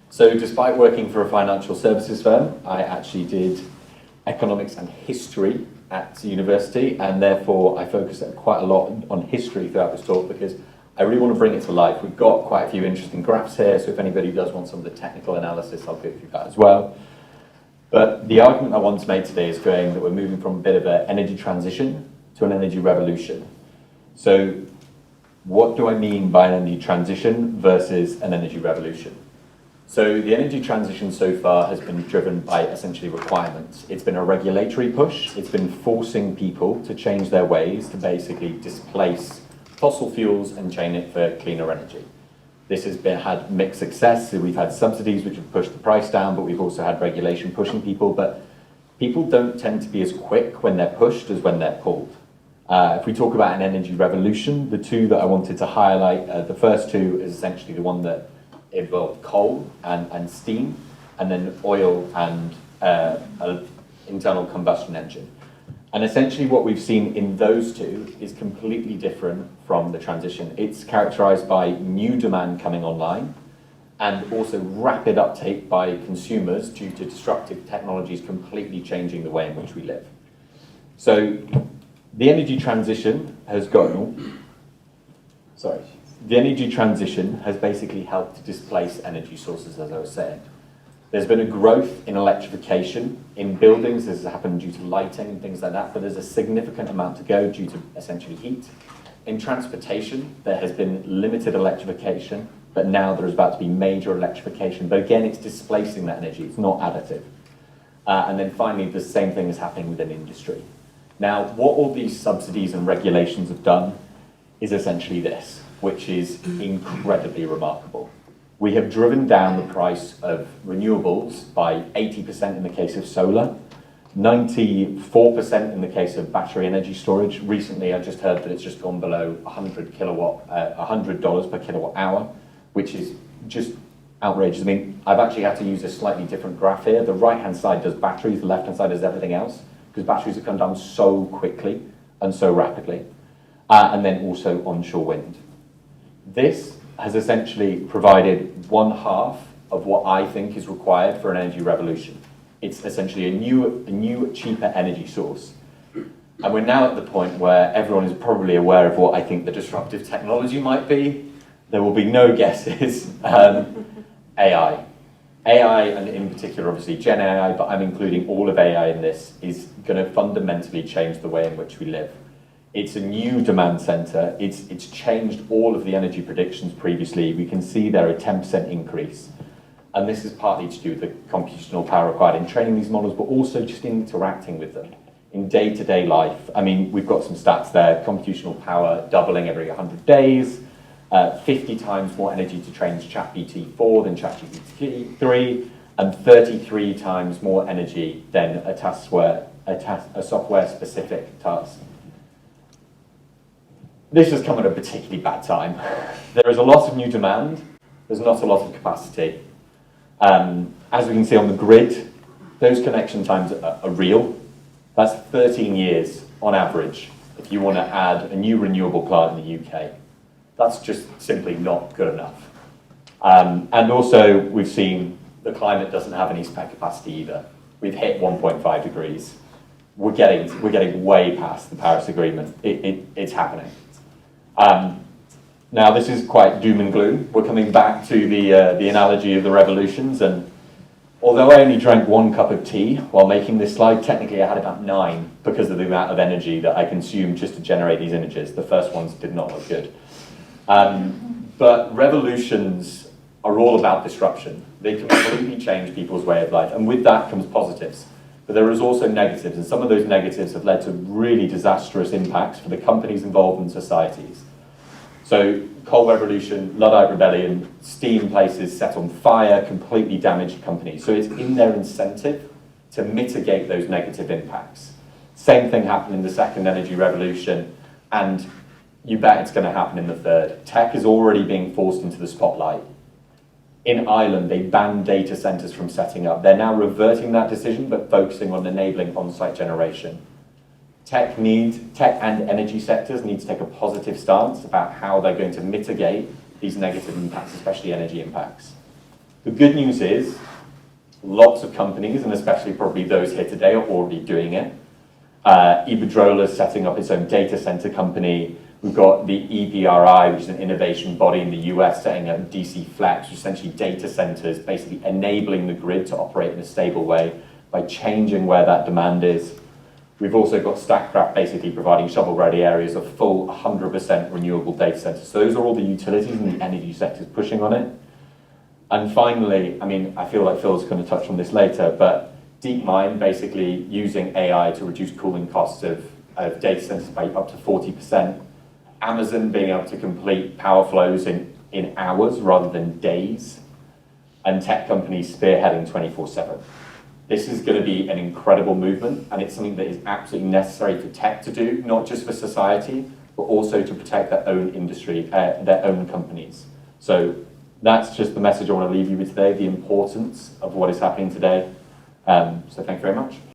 So despite working for a financial services firm, I actually did economics and history at university, and therefore I focus quite a lot on history throughout this talk because I really want to bring it to life. We've got quite a few interesting graphs here, so if anybody does want some of the technical analysis, I'll go through that as well. But the argument I want to make today is going that we're moving from a bit of an energy transition to an energy revolution. So what do I mean by an energy transition versus an energy revolution? So the energy transition so far has been driven by essentially requirements. It's been a regulatory push. It's been forcing people to change their ways to basically displace fossil fuels and change it for cleaner energy. This has had mixed success. So we've had subsidies which have pushed the price down, but we've also had regulation pushing people. But people don't tend to be as quick when they're pushed as when they're pulled. If we talk about an energy revolution, the two that I wanted to highlight, the first two is essentially the one that involved coal and steam, and then oil and an internal combustion engine. And essentially what we've seen in those two is completely different from the transition. It's characterized by new demand coming online and also rapid uptake by consumers due to disruptive technologies completely changing the way in which we live. So the energy transition has the energy transition has basically helped to displace energy sources, as I was saying. There's been a growth in electrification in buildings. This has happened due to lighting and things like that, but there's a significant amount to go due to essentially heat. In transportation, there has been limited electrification, but now there is about to be major electrification. But again, it's displacing that energy. It's not additive. And then finally, the same thing is happening within industry. Now, what all these subsidies and regulations have done is essentially this, which is incredibly remarkable. We have driven down the price of renewables by 80% in the case of solar, 94% in the case of battery energy storage. Recently, I just heard that it's just gone below $100 per kilowatt hour, which is just outrageous. I mean, I've actually had to use a slightly different graph here. The right-hand side does batteries, the left-hand side does everything else, because batteries have come down so quickly and so rapidly. And then also onshore wind. This has essentially provided one half of what I think is required for an energy revolution. It's essentially a new, cheaper energy source. And we're now at the point where everyone is probably aware of what I think the disruptive technology might be. There will be no guesses. AI. AI, and in particular, obviously, Gen AI, but I'm including all of AI in this, is going to fundamentally change the way in which we live. It's a new demand center. It's changed all of the energy predictions previously. We can see there a 10% increase. And this is partly to do with the computational power required in training these models, but also just interacting with them in day-to-day life. I mean, we've got some stats there. Computational power doubling every 100 days, 50 times more energy to train ChatGPT-4 than ChatGPT-3, and 33 times more energy than a software-specific task. This has come at a particularly bad time. There is a lot of new demand. There's not a lot of capacity. As we can see on the grid, those connection times are real. That's 13 years on average if you want to add a new renewable plant in the UK. That's just simply not good enough. And also, we've seen the climate doesn't have any spare capacity either. We've hit 1.5 degrees. We're getting way past the Paris Agreement. It's happening. Now, this is quite doom and gloom. We're coming back to the analogy of the revolutions, and although I only drank 1 cup of tea while making this slide, technically I had about 9 because of the amount of energy that I consumed just to generate these images. The first ones did not look good. But revolutions are all about disruption. They completely change people's way of life, and with that comes positives. But there is also negatives, and some of those negatives have led to really disastrous impacts for the companies involved in societies. So, coal revolution, Luddite rebellion, steam places set on fire, completely damaged companies. So it's in their incentive to mitigate those negative impacts. Same thing happened in the second energy revolution, and you bet it's going to happen in the third. Tech is already being forced into the spotlight. In Ireland, they banned data centers from setting up. They're now reverting that decision, but focusing on enabling on-site generation. Tech and energy sectors need to take a positive stance about how they're going to mitigate these negative impacts, especially energy impacts. The good news is lots of companies, and especially probably those here today, are already doing it. Iberdrola is setting up its own data center company. We've got the EPRI, which is an innovation body in the US, setting up DC Flex, which is essentially data centers, basically enabling the grid to operate in a stable way by changing where that demand is. We've also got Statkraft basically providing shovel-ready areas of full 100% renewable data centers. So those are all the utilities and the energy sectors pushing on it. And finally, I mean, I feel like Phil's going to touch on this later, but DeepMind basically using AI to reduce cooling costs of data centers by up to 40%. Amazon being able to complete power flows in hours rather than days. And tech companies spearheading 24/7. This is going to be an incredible movement, and it's something that is absolutely necessary for tech to do, not just for society, but also to protect their own industry, their own companies. So that's just the message I want to leave you with today, the importance of what is happening today. So thank you very much.